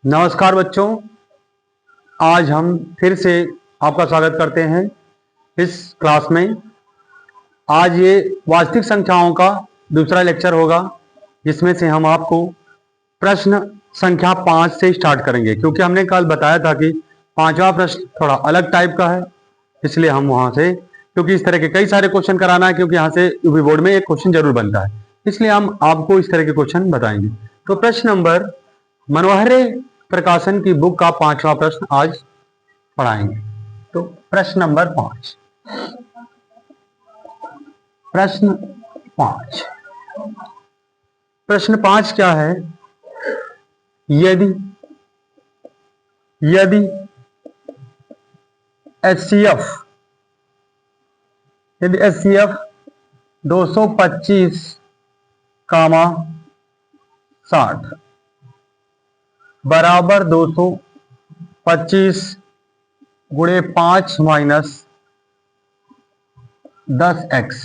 नमस्कार बच्चों, आज हम फिर से आपका स्वागत करते हैं इस क्लास में। आज ये वास्तविक संख्याओं का दूसरा लेक्चर होगा, जिसमें से हम आपको प्रश्न संख्या 5 से स्टार्ट करेंगे, क्योंकि हमने कल बताया था कि पांचवा प्रश्न थोड़ा अलग टाइप का है। इसलिए हम वहां से, क्योंकि इस तरह के कई सारे क्वेश्चन कराना है, क्योंकि यहाँ से यूपी बोर्ड में एक क्वेश्चन जरूर बनता है, इसलिए हम आपको इस तरह के क्वेश्चन बताएंगे। तो प्रश्न नंबर मनोहरे प्रकाशन की बुक का 5वां प्रश्न आज पढ़ाएंगे। तो प्रश्न नंबर 5, प्रश्न 5 प्रश्न 5 क्या है? यदि यदि HCF यदि HCF 225, 60 बराबर 225 गुणे 5 माइनस 10x,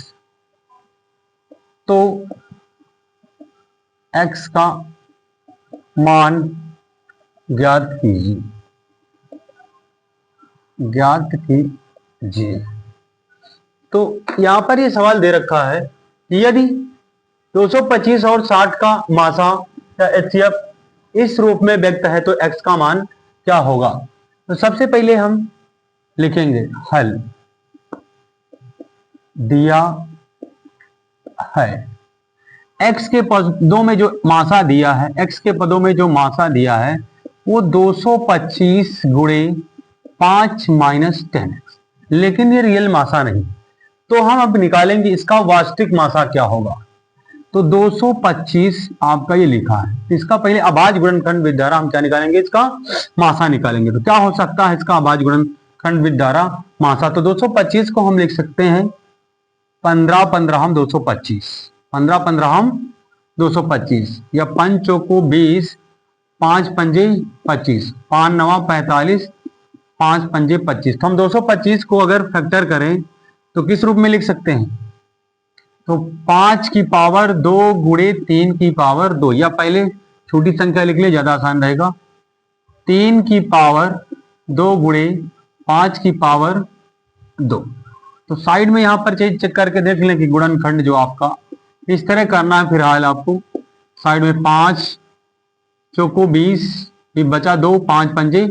तो x का मान ज्ञात कीजिए। तो यहां पर ये सवाल दे रखा है कि यदि 225 और 60 का मासा या HCF इस रूप में व्यक्त है तो x का मान क्या होगा। तो सबसे पहले हम लिखेंगे हल। दिया है x के पदों में जो मासा दिया है, x के पदों में जो मासा दिया है वो 225 गुणे 5 माइनस 10x, लेकिन ये रियल मासा नहीं। तो हम अब निकालेंगे इसका वास्तविक मासा क्या होगा। तो 225 आपका ये लिखा है, इसका पहले अभाज्य गुणनखंड विद्युतधारा हम क्या निकालेंगे, इसका मासा निकालेंगे। तो क्या हो सकता है इसका अभाज्य गुणनखंड विद्युतधारा मासा। तो 225 को हम लिख सकते हैं 15 15 हम 225, 15 15 हम 225, या 5 चौको 20, 5 पंजे 25, 5 नवा 45, 5 पंजे 25। तो हम 225 को अगर फैक्टर करें तो किस रूप में लिख सकते हैं। तो 5 की पावर 2 गुणे 3 की पावर 2, या पहले छोटी संख्या लिख ले, ज्यादा आसान रहेगा। 3 की पावर 2 गुणे 5 की पावर 2। तो साइड में यहां पर चेक करके देख लें कि गुणनखंड जो आपका इस तरह करना है। फिलहाल आपको साइड में 5 चौको 20, ये बचा 2, 5 पंजे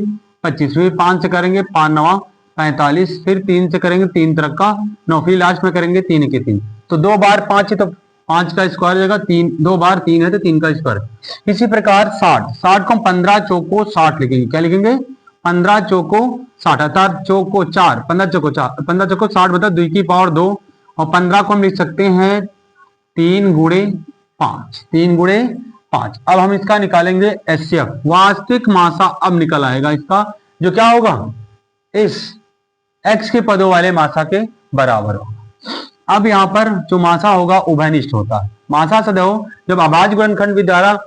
25, फिर 5 से करेंगे 5 नवा 45, फिर 3 से करेंगे 3 तरह का 9, फिर लास्ट में करेंगे 3 के 3। तो 2 बार 5 है तो 5 का स्क्वायर हो जाएगा, 3 2 बार 3 है तो 3 का स्क्वायर। इसी प्रकार 60 को हम 15 चौको 60 लिखेंगे। क्या लिखेंगे? 15 चौको 60, अर्थात चौको 4, 15 चौको 4, 15 चौको 60 बता 2 की पावर 2, और 15 को हम लिख सकते हैं 3 गुणे 5, 3 गुणे 5। अब हम इसका निकालेंगे HCF, वास्तविक मासा अब निकल आएगा इसका, जो क्या होगा, इस x के पदों वाले मासा के बराबर होगा। अब यहां पर जो मासा होगा उभयनिष्ठ होता है। मासा सदैव जब अभाज्य गुणनखंड विद्युतधारा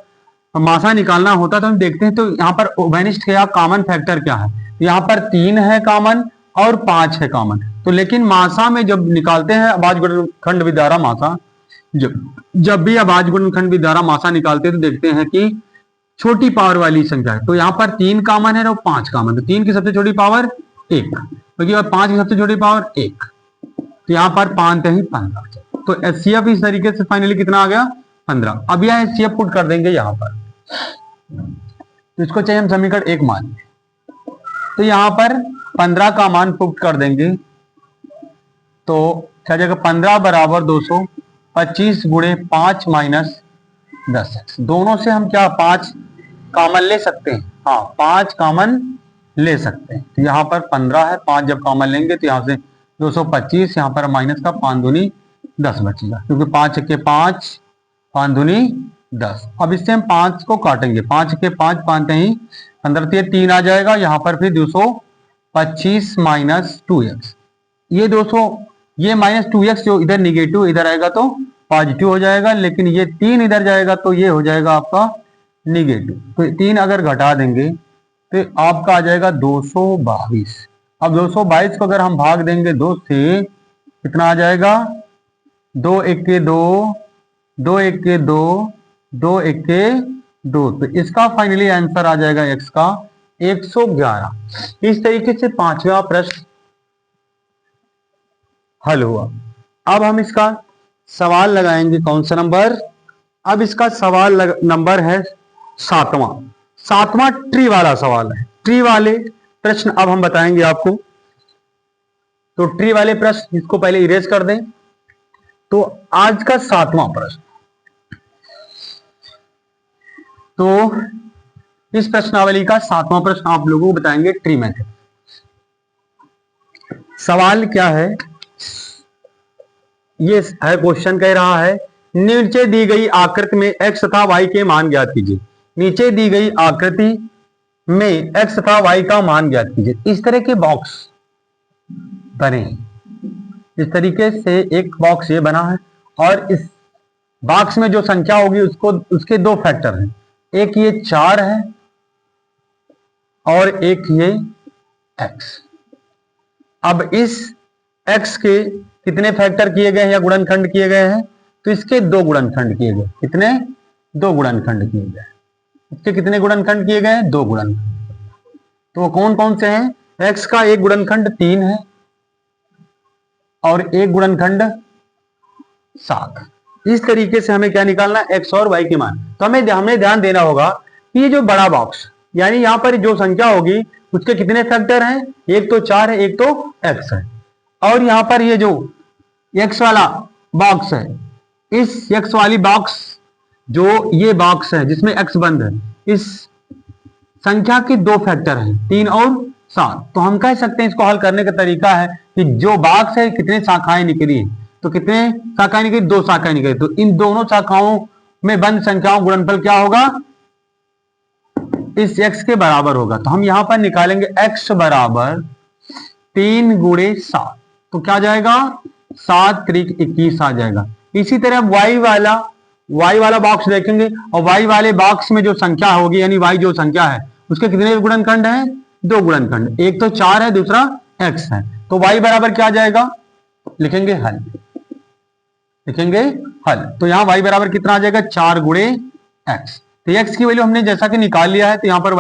मासा निकालना होता तो हम देखते हैं, तो यहाँ पर उभयनिष्ठ का कॉमन फैक्टर क्या है। यहाँ पर 3 है कॉमन और 5 है कॉमन। तो लेकिन मासा में जब निकालते हैं अभाज्य गुणनखंड विद्युतधारा मासा, जब भी अभाज्य गुणनखंड विद्युतधारा मासा निकालते हैं तो देखते हैं कि छोटी पावर वाली संख्या है। तो यहाँ पर 3 कॉमन है और 5 कॉमन, तो 3 की सबसे छोटी पावर 1, क्योंकि 5 की सबसे छोटी पावर 1, तो यहाँ पर 5 ही 15। तो HCF इस तरीके से फाइनली कितना आ गया, 15। अब यह HCF पुट कर देंगे यहाँ पर, तो इसको चाहिए हम समीकरण 1 मान। तो यहाँ पर 15 का मान पुट कर देंगे, तो क्या जाएगा, 15 बराबर 225 गुणे 5 माइनस 10x। दोनों से हम क्या 5 कॉमन ले सकते हैं, हाँ 5 कॉमन ले सकते हैं। तो यहाँ पर 15 है, 5 जब कॉमन लेंगे तो यहाँ से 225, यहाँ पर माइनस का 5 दूनी 10 बचेगा, क्योंकि 5 के 5, 5 दूनी 10। अब इससे हम 5 को काटेंगे, 5 के 5, 5 नहीं 15, 3 आ जाएगा। यहाँ पर फिर 225 माइनस 2x, ये 200, ये माइनस 2x जो इधर निगेटिव इधर आएगा तो पॉजिटिव हो जाएगा, लेकिन ये 3 इधर जाएगा तो ये हो जाएगा आपका निगेटिव। तो 3 अगर घटा देंगे तो आपका आ जाएगा 222। अब 222 को अगर हम भाग देंगे 2 से, कितना आ जाएगा, 2 1 के 2, 2 1 के 2, 2 1 के 2। तो इसका फाइनली आंसर आ जाएगा x का 111। इस तरीके से पांचवा प्रश्न हल हुआ। अब हम इसका सवाल लगाएंगे कौन सा नंबर। अब इसका सवाल नंबर है सातवां। सातवां ट्री वाला सवाल है। ट्री वाले प्रश्न अब हम बताएंगे आपको। तो ट्री वाले प्रश्न इसको पहले इरेज कर दें। तो आज का सातवां प्रश्न, तो इस प्रश्नावली का सातवां प्रश्न आप लोगों को बताएंगे ट्री मेथड। सवाल क्या है, ये है क्वेश्चन कह रहा है नीचे दी गई आकृति में x तथा y के मान ज्ञात कीजिए। नीचे दी गई आकृति में x तथा y का मान ज्ञात कीजिए। इस तरह के बॉक्स बने, इस तरीके से एक बॉक्स ये बना है और इस बॉक्स में जो संख्या होगी उसको उसके दो फैक्टर हैं, एक ये 4 है और एक ये x। अब इस x के कितने फैक्टर किए गए हैं या गुणनखंड किए गए हैं, तो इसके दो गुणनखंड किए गए। कितने? दो गुणनखंड किए गए। इसके कितने गुणनखंड किए गए हैं? दो गुणनखंड। तो वो कौन कौन से हैं? x का एक गुणनखंड 3 है और एक गुणनखंड 7। इस तरीके से हमें क्या निकालना है? x और y के मान। तो हमें ध्यान देना होगा कि ये जो बड़ा बॉक्स यानी यहां पर जो संख्या होगी उसके कितने फैक्टर हैं? एक तो 4 है, एक तो x है। और यहां पर ये जो x वाला बॉक्स है, इस x वाली बॉक्स जो ये बॉक्स है जिसमें x बंद है, इस संख्या के दो फैक्टर हैं 3 और 7। तो हम कह सकते हैं इसको हल करने का तरीका है कि जो बॉक्स है कितने शाखाएं निकली, तो कितने शाखाएं निकली? 2 शाखाएं निकली। तो इन दोनों शाखाओं में बंद संख्याओं गुणनफल क्या होगा? इस x के बराबर होगा। तो हम यहां पर निकालेंगे x बराबर 3 गुणे 7। तो क्या जाएगा? 7 त्रिक 21 आ जाएगा। इसी तरह y वाला बॉक्स देखेंगे और y वाले बॉक्स में जो संख्या होगी यानी y जो संख्या है उसके कितने गुणनखंड हैं? दो गुणनखंड, एक तो 4 है, दूसरा x है। तो y बराबर क्या जाएगा? लिखेंगे हल। लिखेंगे हल। तो यहां y बराबर कितना आ जाएगा? 4 गुणे x। तो x की वैल्यू हमने जैसा कि निकाल लिया है, तो यहां पर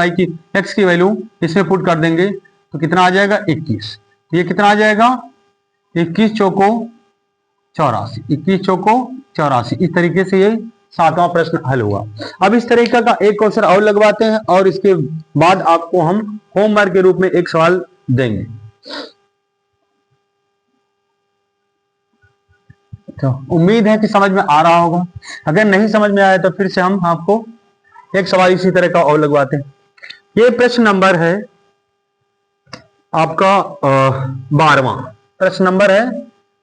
x की वैल्यू इसमें पुट कर देंगे तो कितना आ जाएगा? 21। ये कितना आ जाएगा? 21 चौको 84। 21 चौको 84। इस तरीके से ये सातवां प्रश्न हल हुआ। अब इस तरीके का एक क्वेश्चन और लगवाते हैं और इसके बाद आपको हम होमवर्क के रूप में एक सवाल देंगे। तो उम्मीद है कि समझ में आ रहा होगा। अगर नहीं समझ में आया तो फिर से हम आपको एक सवाल इसी तरह का और लगवाते हैं। ये प्रश्न नंबर है आपका 12वां प्रश्न नंबर है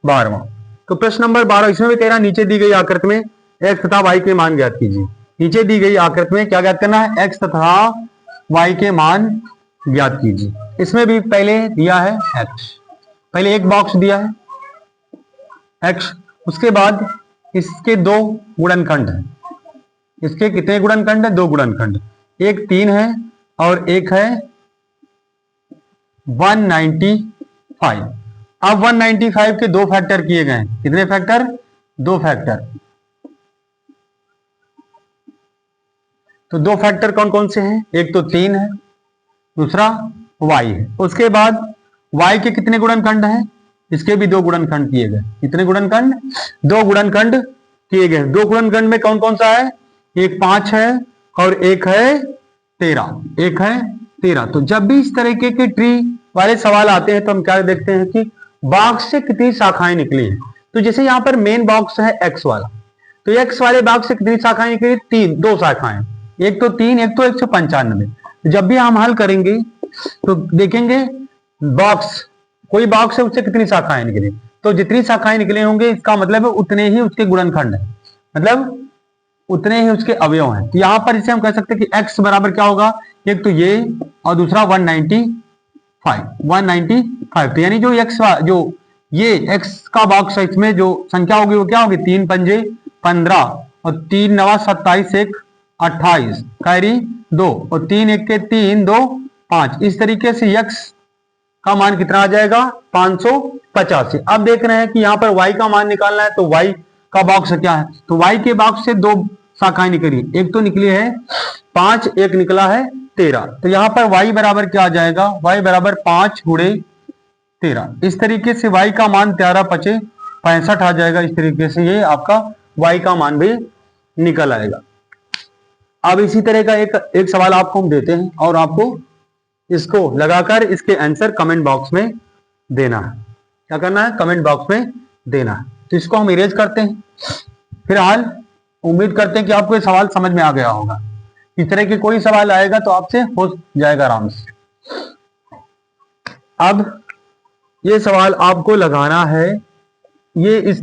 12वां। तो प्रश्न नंबर 12 इसमें भी कह रहा है नीचे दी गई आकृति में x तथा y के मान ज्ञात कीजिए। नीचे दी गई आकृति में क्या ज्ञात करना है? x तथा y के मान ज्ञात कीजिए। इसमें भी पहले दिया है x, पहले एक बॉक्स दिया है x, उसके बाद इसके दो गुणनखंड है। इसके कितने गुणनखंड है? दो गुणनखंड, एक 3 है और एक है 195। अब 195 के दो फैक्टर किए गए। कितने फैक्टर? दो फैक्टर। तो दो फैक्टर कौन कौन से हैं? एक तो 3 है, दूसरा y है। उसके बाद y के कितने गुणनखंड हैं? इसके भी दो गुणनखंड किए गए। कितने गुणनखंड? दो गुणनखंड किए गए। दो गुणनखंड में कौन कौन सा है? एक 5 है और एक है 13। एक है 13। तो जब भी इस तरीके के ट्री वाले सवाल आते हैं तो हम क्या देखते हैं कि बॉक्स से कितनी शाखाएं निकली हैं। तो जैसे यहां पर मेन बॉक्स है x वाला, तो x वाले बॉक्स से कितनी शाखाएं निकली? 3, दो शाखाएं, एक तो 3, एक तो 195। जब भी हम हल करेंगे तो देखेंगे बॉक्स, कोई बॉक्स है उससे कितनी शाखाएं निकली, तो जितनी शाखाएं निकले होंगे इसका मतलब है उतने ही उसके गुणनखंड है, मतलब उतने ही उसके अवयव हैं। तो यहां पर इसे हम कह सकते हैं कि x बराबर क्या होगा? एक तो ये और दूसरा 195। तो यानी जो x जो ये x का बॉक्स है इसमें जो संख्या होगी वो क्या होगी? 3 पंजे 15 और 3 नवा 27, 1 28, कैरी 2 और 3 1 के 3 2 5। इस तरीके से x का मान कितना आ जाएगा? 585। अब देख रहे हैं कि यहां पर y का मान निकालना है, तो y का बॉक्स क्या है? तो y के बॉक्स से दो शाखाएं निकली। एक तो निकली है 5 एक निकला है 13। तो यहां पर y बराबर क्या आ जाएगा, y बराबर 5 गुणे 13। इस तरीके से y का मान 13 पचे 65 आ जाएगा। इस तरीके से ये आपका y का मान भी निकल आएगा। अब इसी तरह का एक सवाल आपको हम देते हैं और आपको इसको लगाकर इसके आंसर कमेंट बॉक्स में देना है। क्या करना है, कमेंट बॉक्स में देना है। तो इसको हम इरेज करते हैं। फिलहाल उम्मीद करते हैं कि आपको ये सवाल समझ में आ गया होगा। इस तरह के कोई सवाल आएगा तो आपसे हो जाएगा आराम से। अब ये सवाल आपको लगाना है, ये इस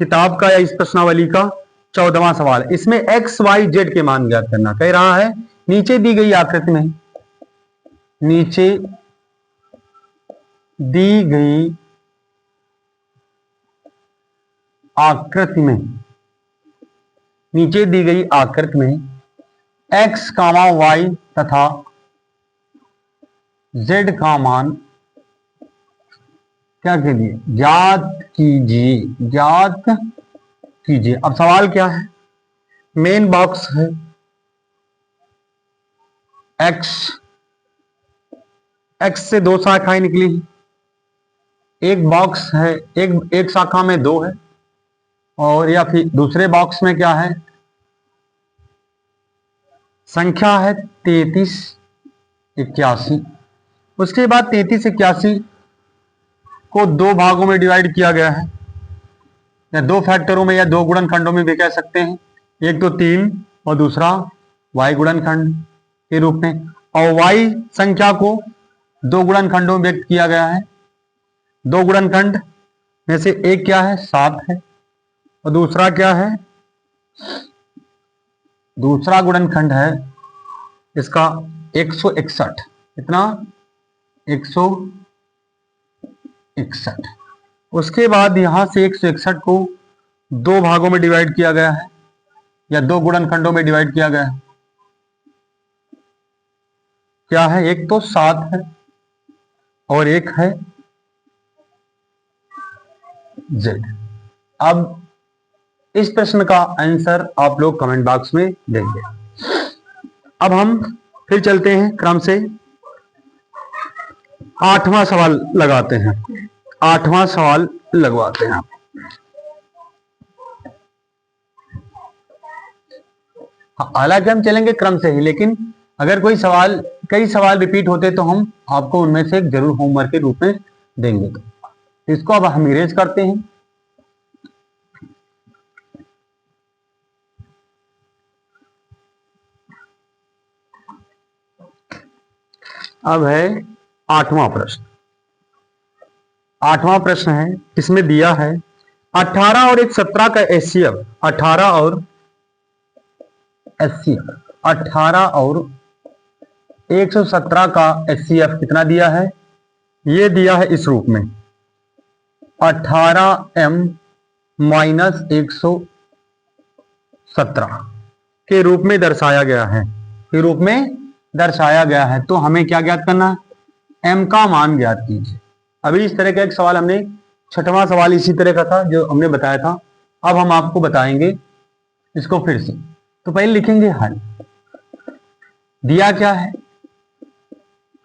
किताब का या इस प्रश्नावली का 14वां सवाल। इसमें एक्स वाई जेड के मान ज्ञात करना कह रहा है। नीचे दी गई आकृति में, नीचे दी गई आकृति में, नीचे दी गई आकृति में x कामा वाई तथा z का मान क्या कीजिए, ज्ञात कीजिए, ज्ञात कीजिए। अब सवाल क्या है, मेन बॉक्स है x, x से 2 शाखाएं निकली, एक बॉक्स है, एक शाखा में 2 है, और या फिर दूसरे बॉक्स में क्या है, संख्या है 33 81। उसके बाद 33 81 को 2 भागों में डिवाइड किया गया है, या 2 फैक्टरों में या 2 गुणनखंडों में भी कह सकते हैं। एक तो 3 और दूसरा y गुणनखंड के रूप में। और y संख्या को 2 गुणनखंडों में व्यक्त किया गया है। 2 गुणनखंड में से एक क्या है, 7 है, और दूसरा क्या है, दूसरा गुणनखंड है इसका 161। कितना, 161। उसके बाद यहां से 161 को 2 भागों में डिवाइड किया गया है, या 2 गुणनखंडों में डिवाइड किया गया है। क्या है, एक तो 7 है और एक है z। अब इस प्रश्न का आंसर आप लोग कमेंट बॉक्स में देंगे। अब हम फिर चलते हैं क्रम से, 8वां सवाल लगाते हैं। 8वां सवाल लगवाते हैं। हालांकि हम चलेंगे क्रम से ही, लेकिन अगर कोई सवाल, कई सवाल रिपीट होते तो हम आपको उनमें से एक जरूर होमवर्क के रूप में देंगे। तो इसको अब हम इरेज करते हैं। अब है 8वां प्रश्न। 8वां प्रश्न है, इसमें दिया है 18 और 17 का एचसीएफ। 18 और 117 का एचसीएफ कितना दिया है, ये दिया है इस रूप में 18m माइनस 117 के रूप में दर्शाया गया है, के रूप में दर्शाया गया है। तो हमें क्या ज्ञात करना है, m का मान ज्ञात कीजिए। अभी इस तरह का एक सवाल हमने, 6वां सवाल इसी तरह का था जो हमने बताया था। अब हम आपको बताएंगे इसको फिर से। तो पहले लिखेंगे हल। दिया क्या है,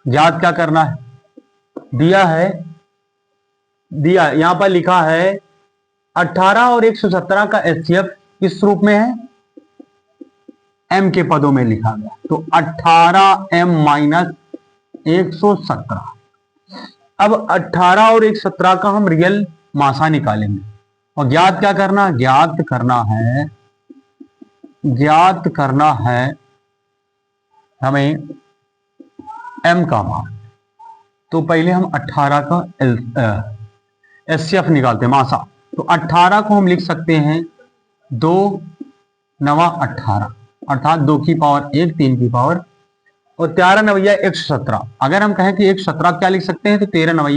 ज्ञात क्या करना है, दिया है, दिया यहां पर लिखा है 18 और 117 का एचसीएफ किस रूप में है, m के पदों में लिखा गया। तो 18m माइनस 117। अब 18 और 117 का हम रियल मासा निकालेंगे और ज्ञात क्या करना, ज्ञात करना है, ज्ञात करना है हमें m का मान। तो पहले हम 18 का एचसीएफ निकालते हैं, मासा। तो 18 को हम लिख सकते हैं 2 9 18, अर्थात 2 की पावर 1 3 की पावर, और 13 9 117। अगर हम कहें कि 117 क्या लिख सकते हैं, तो 13 9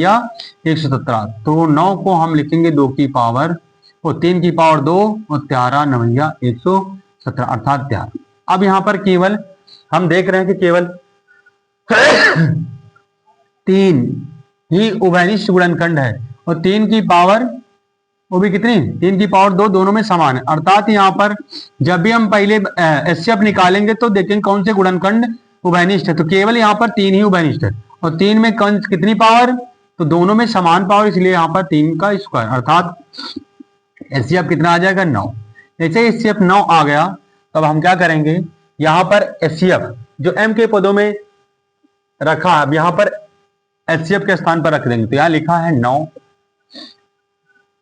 117। तो 9 को हम लिखेंगे 2 की पावर, और 3 की पावर 2, और 13 9 117 अर्थात 13। अब यहां पर केवल हम देख रहे हैं कि केवल 3 ही उभयनिष्ठ गुणनखंड है, और 3 की पावर वो भी कितनी, 3 की पावर 2, दोनों में समान है। अर्थात यहाँ पर जब भी हम पहले एचसीएफ निकालेंगे तो देखेंगे कौन से गुणनखंड उभयनिष्ठ है, तो केवल यहाँ पर 3 ही उभयनिष्ठ है, और 3 में कितनी पावर, तो दोनों में समान पावर, इसलिए यहाँ पर 3 का स्क्वायर, अर्थात एचसीएफ कितना आ जाएगा, 9। जैसे एचसीएफ 9 आ गया, तब हम क्या करेंगे, यहाँ पर एचसीएफ जो m के पदों में रखा है, अब यहाँ पर एचसीएफ के स्थान पर रख देंगे, तो यहाँ लिखा है 9,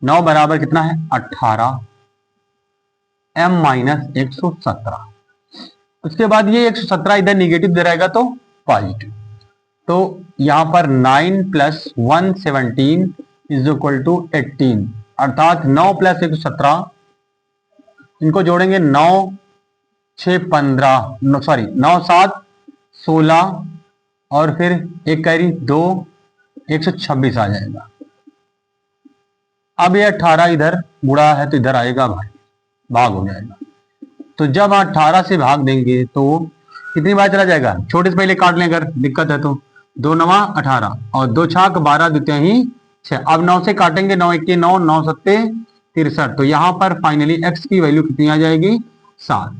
9 बराबर कितना है, 18 m माइनस 117। उसके बाद ये 117 इधर निगेटिव दे रहेगा तो पॉजिटिव, तो यहां पर 9 प्लस 117 इज इक्वल टू 18, अर्थात 9 प्लस 117, इनको जोड़ेंगे 9 6 15, सॉरी 9 7 16, और फिर एक कैरी 2, 126 आ जाएगा। अब ये 18 इधर बुढ़ा है तो इधर आएगा भाई, भाग हो जाएगा, तो जब 18 से भाग देंगे तो कितनी बार चला जाएगा, छोटे से पहले काट लें अगर दिक्कत है तो, 2 9 18 और 2 छाक 12 द्वितीय ही 6। अब 9 से काटेंगे, 9 1 9, 9 7 63, तो यहाँ पर फाइनली x की वैल्यू कितनी आ जाएगी, 7।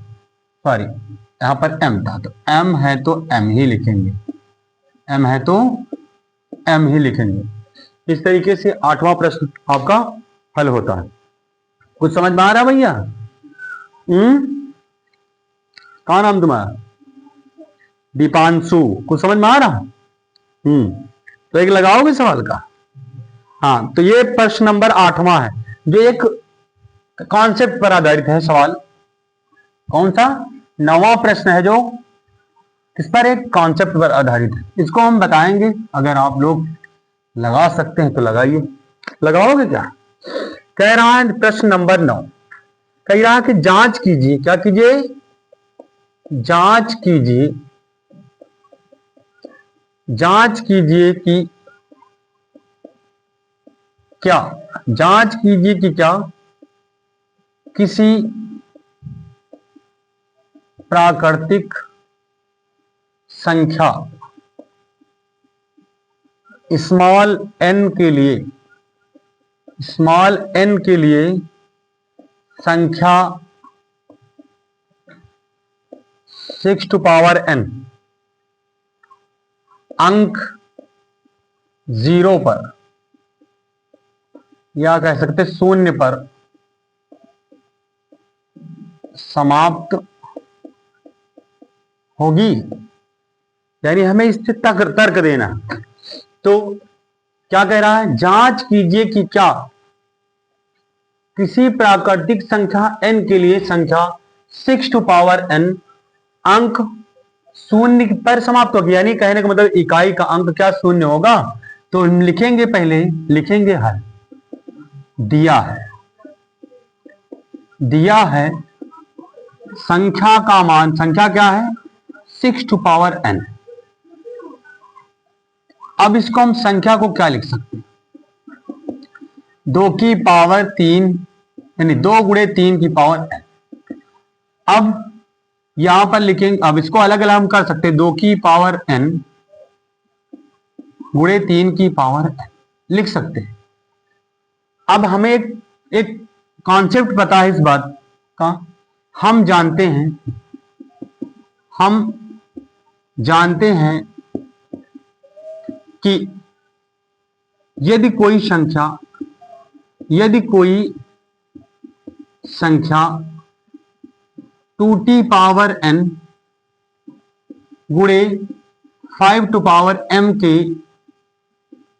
सॉरी यहाँ पर m था, तो m है तो m ही लिखेंगे, m है तो m ही लिखेंगे। इस तरीके से 8वां प्रश्न आपका हल होता है। कुछ समझ में आ रहा है भैया? कहा नाम तुम्हारा? दीपांशु। कुछ समझ में आ रहा? तो एक लगाओगे सवाल का? हाँ, तो ये प्रश्न नंबर 8वां है, जो एक कॉन्सेप्ट पर आधारित है सवाल। कौन सा? 9वां प्रश्न है जो इस पर एक कॉन्सेप्ट पर आधारित है। इसको हम बताएंगे, अगर आप लोग लगा सकते हैं तो लगाइए। लगाओगे क्या? कह रहा है प्रश्न नंबर 9, कह रहा है कि जांच कीजिए, क्या कीजिए, जांच कीजिए, जांच कीजिए कि क्या, जांच कीजिए कि क्या किसी प्राकृतिक संख्या स्मॉल n के लिए, स्मॉल n के लिए संख्या 6 टू पावर n अंक 0 पर, या कह सकते शून्य पर समाप्त होगी, यानी हमें इससे तर्क देना। तो क्या कह रहा है, जांच कीजिए कि क्या किसी प्राकृतिक संख्या n के लिए संख्या 6 टू पावर n अंक शून्य पर समाप्त होगी, यानी कहने का मतलब इकाई का अंक क्या शून्य होगा। तो हम लिखेंगे, पहले लिखेंगे हल। दिया है, दिया है संख्या का मान, संख्या क्या है, 6 टू पावर n। अब इसको हम संख्या को क्या लिख सकते हैं, 2 की पावर 3, यानी 2 गुणे 3 की पावर n। अब यहां पर लिखेंगे, अब इसको अलग अलग हम कर सकते हैं, 2 की पावर n गुणे 3 की पावर n लिख सकते हैं। अब हमें एक कॉन्सेप्ट पता है इस बात का, हम जानते हैं कि यदि कोई संख्या 2 पावर n गुणे 5 टू पावर m के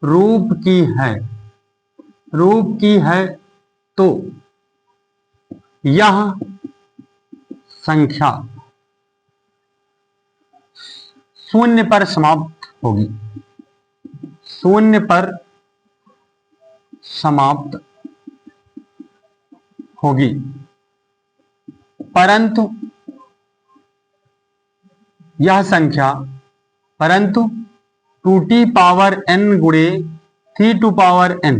रूप की है, तो यह संख्या शून्य पर समाप्त होगी, शून्य पर समाप्त होगी, परंतु यह संख्या 2 पावर n गुणे 3 टू पावर n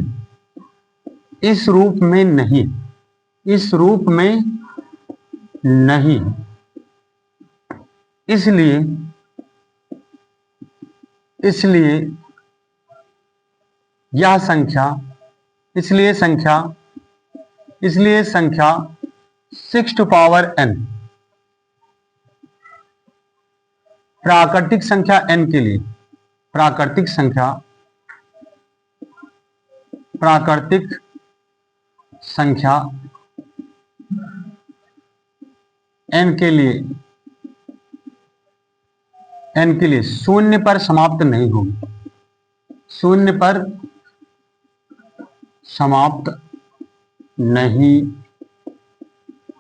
इस रूप में नहीं, इस रूप में नहीं, इसलिए यह संख्या, इसलिए संख्या इसलिए संख्या 6 टू पावर n, प्राकृतिक संख्या n के लिए, प्राकृतिक संख्या n के लिए शून्य पर समाप्त नहीं होगी, शून्य पर समाप्त नहीं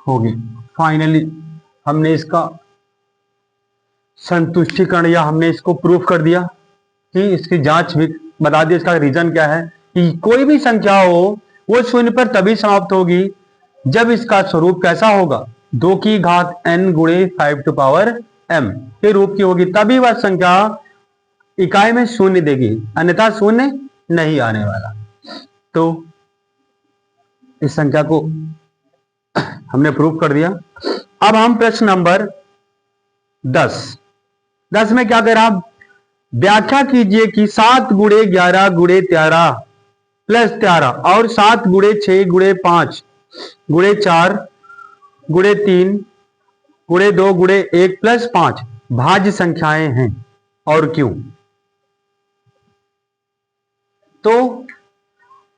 होगी। फाइनली हमने इसका संतुष्टिकरण या हमने इसको प्रूफ कर दिया कि इसकी जांच भी बता दी। इसका रीजन क्या है कि कोई भी संख्या हो वो शून्य पर तभी समाप्त होगी जब इसका स्वरूप कैसा होगा, 2 की घात n गुणे 5 टू पावर m के रूप की होगी, तभी वह संख्या इकाई में शून्य देगी, अन्यथा शून्य नहीं आने वाला। तो इस संख्या को हमने प्रूव कर दिया। अब हम प्रश्न नंबर 10 में क्या कह रहा, व्याख्या कीजिए कि 7 गुणे 11 गुणे 13 प्लस 13 और 7 गुणे 6 गुणे 5 गुणे 4 गुणे 3 गुणे 2 गुणे 1 प्लस 5 भाज्य संख्याएं हैं और क्यों। तो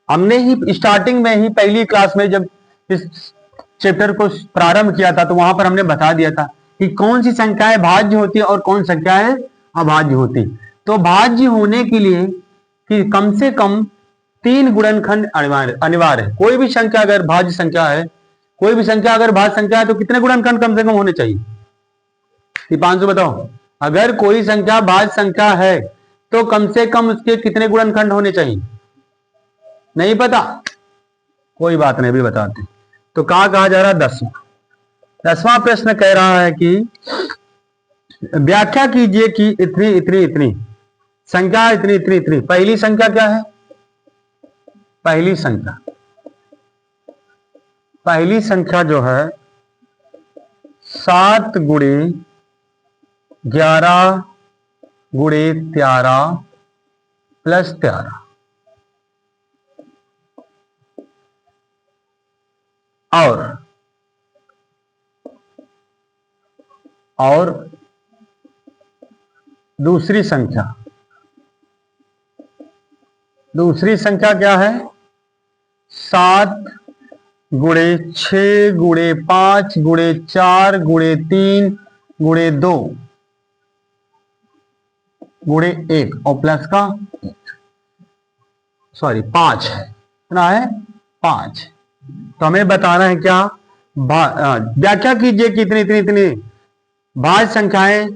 हमने ही स्टार्टिंग में ही पहली क्लास में जब इस चैप्टर को प्रारंभ किया था तो वहां पर हमने बता दिया था कि कौन सी संख्याएं भाज्य होती है और कौन संख्याएं अभाज्य होती। तो भाज्य होने के लिए कि कम से कम 3 गुणनखंड अनिवार्य है। कोई भी संख्या अगर भाज्य संख्या है, कोई भी संख्या अगर भाज्य संख्या है तो कितने गुणनखंड कम से कम होने चाहिए? दीपांशु बताओ, अगर कोई संख्या भाज्य संख्या है तो कम से कम उसके कितने गुणनखंड होने चाहिए? नहीं पता? कोई बात नहीं, भी बताते। तो कहा जा रहा है 10वां प्रश्न कह रहा है कि व्याख्या कीजिए कि इतनी इतनी इतनी संख्या इतनी इतनी इतनी। पहली संख्या क्या है? पहली संख्या जो है 7 गुणे 11 गुणे 13 प्लस 13 और दूसरी संख्या क्या है? 7 गुणे 6 गुणे 5 गुणे 4 गुणे 3 गुणे 2 गुणे 1 और प्लस का 5 है। कितना है? 5। तो हमें बताना है क्या? व्याख्या कीजिए कि इतनी इतनी इतनी भाज्य संख्याएं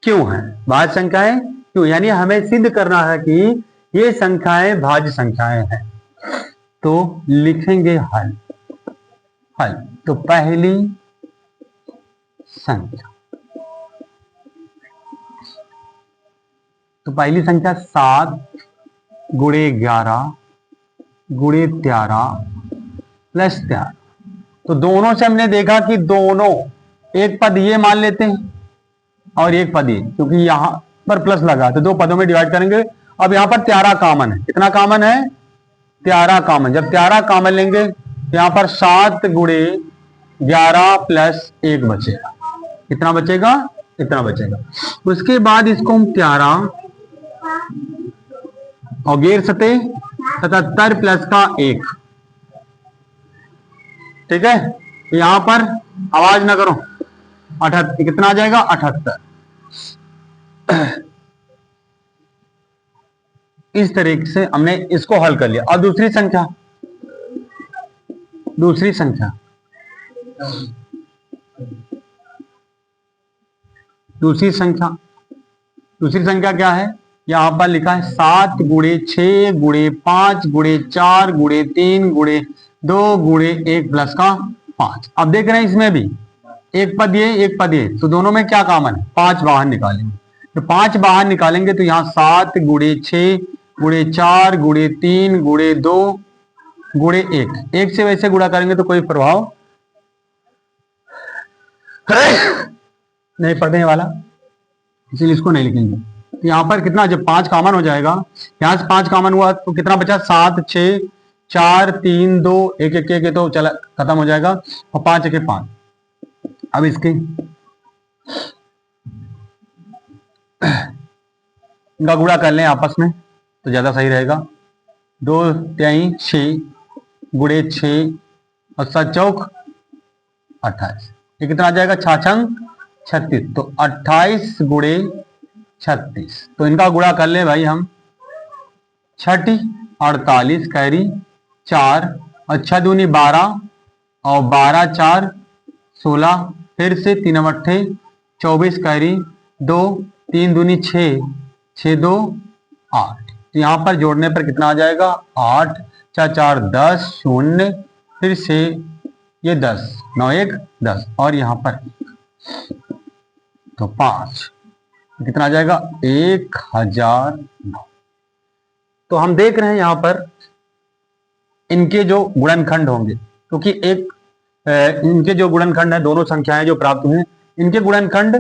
क्यों हैं? भाज्य संख्याएं क्यों, यानी हमें सिद्ध करना है कि ये संख्याएं भाज्य संख्याएं हैं। तो लिखेंगे हल। तो पहली संख्या 7 गुणे 11 गुणे 13 प्लस 13। तो दोनों से हमने देखा कि दोनों एक पद ये मान लेते हैं और एक पद ये, क्योंकि यहां पर प्लस लगा तो 2 पदों में डिवाइड करेंगे। अब यहां पर 13 कॉमन है। कितना कॉमन है? 13 कॉमन। जब 13 कॉमन लेंगे तो यहां पर 7 गुणे 11 प्लस 1 बचेगा। कितना बचेगा? इतना बचेगा। उसके बाद इसको हम 13 और 77 प्लस का 1, ठीक है। यहां पर आवाज ना करो, 78। कितना आ जाएगा? 78। इस तरीके से हमने इसको हल कर लिया। और दूसरी संख्या क्या है? यहां पर लिखा है 7 गुणे 6 गुणे 5 गुणे 4 गुणे 3 गुणे 2 गुणे 1 प्लस का 5। अब देख रहे हैं इसमें भी एक पद ये, तो दोनों में क्या कॉमन है? 5 बाहर निकालेंगे। तो 5 बाहर निकालेंगे तो यहाँ 7 गुणे 6 गुणे 4 गुणे 3 गुणे 2 गुणे 1 से वैसे गुणा करेंगे तो कोई प्रभाव नहीं पड़ने वाला, इसलिए इसको नहीं लिखेंगे। तो यहाँ पर कितना, जब 5 कॉमन हो जाएगा, यहाँ से 5 कॉमन हुआ तो कितना बचा? 7 6 4 3 2 1 1 1 तो चला खत्म हो जाएगा, और 5 1 5। अब इसके इनका गुणा कर लें आपस में तो ज्यादा सही रहेगा। 2 3 6 गुणे 6 और 7 चौक 28। ये कितना आ जाएगा? 6 छंग 36, तो 28 गुणे 36। तो इनका गुणा कर ले भाई हम। 6 48 कैरी 4 और 6 दूनी 12 और 12 4 16, फिर से 3 अट्ठे 24 कैरी 2 3 दूनी 6 6 2 8। तो यहां पर जोड़ने पर कितना आ जाएगा? 8 4 4 10 0, फिर से ये 10 9 1 10 और यहां पर तो 5, कितना आ जाएगा? 1009। तो हम देख रहे हैं यहां पर इनके जो गुणनखंड होंगे, क्योंकि इनके जो गुणनखंड है, दोनों संख्याएं जो प्राप्त हुए इनके गुणनखंड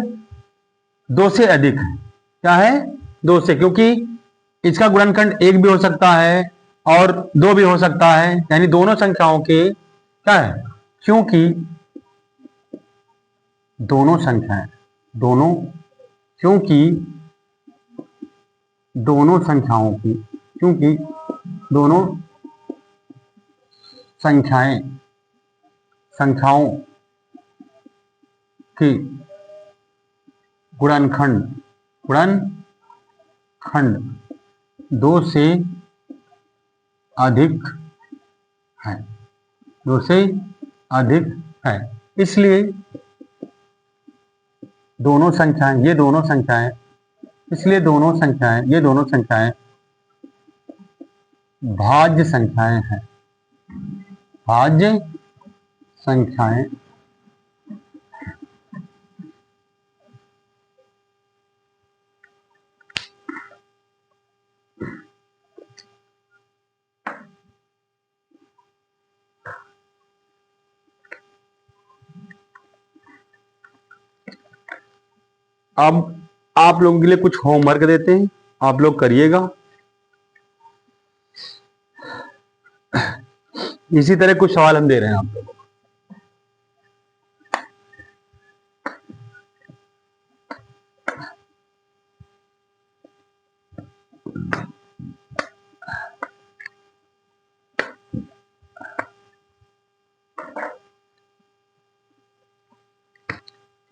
2 से अधिक है। क्या है? 2 से, क्योंकि इसका गुणनखंड 1 भी हो सकता है और 2 भी हो सकता है, यानी दोनों संख्याओं के क्या है, क्योंकि दोनों संख्याएं क्योंकि दोनों संख्याओं की गुणनखंड 2 से अधिक है, 2 से अधिक है। इसलिए दोनों संख्याएं ये दोनों संख्याएं भाज्य संख्याएं हैं। भाज्य संख्याएं अब आप लोगों के लिए कुछ होमवर्क देते हैं, आप लोग करिएगा। इसी तरह कुछ सवाल हम दे रहे हैं आप लोगों को।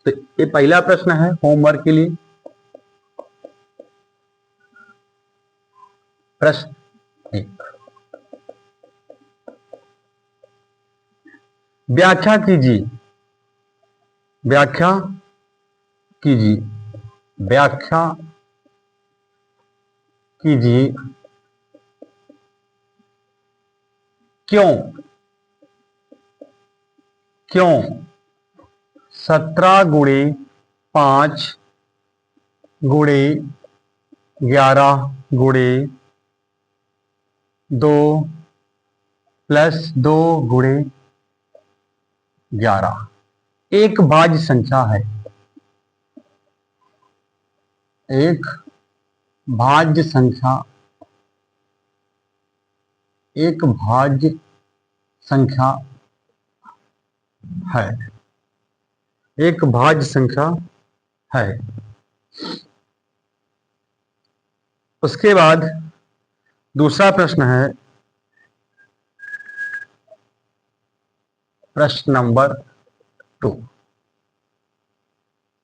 तो ये पहला प्रश्न है होमवर्क के लिए। प्रश्न 1, व्याख्या कीजिए क्यों 17 गुणे 5 गुणे 11 गुणे 2 प्लस 2 गुणे 11 एक भाज्य संख्या है। एक भाज्य संख्या है। एक भाज्य संख्या है। उसके बाद दूसरा प्रश्न है, प्रश्न नंबर 2,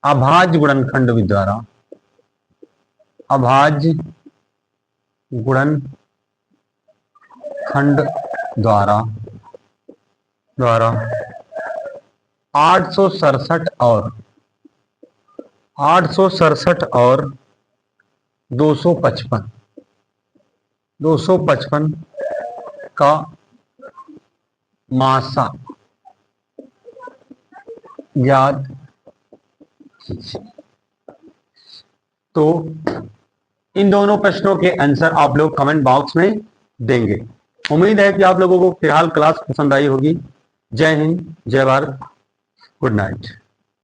अभाज्य गुणनखंड द्वारा 867 और 255 का मासा ज्ञात कीजिए। तो इन दोनों प्रश्नों के आंसर आप लोग कमेंट बॉक्स में देंगे। उम्मीद है कि आप लोगों को फिलहाल क्लास पसंद आई होगी। जय हिंद, जय भारत, गुड नाइट।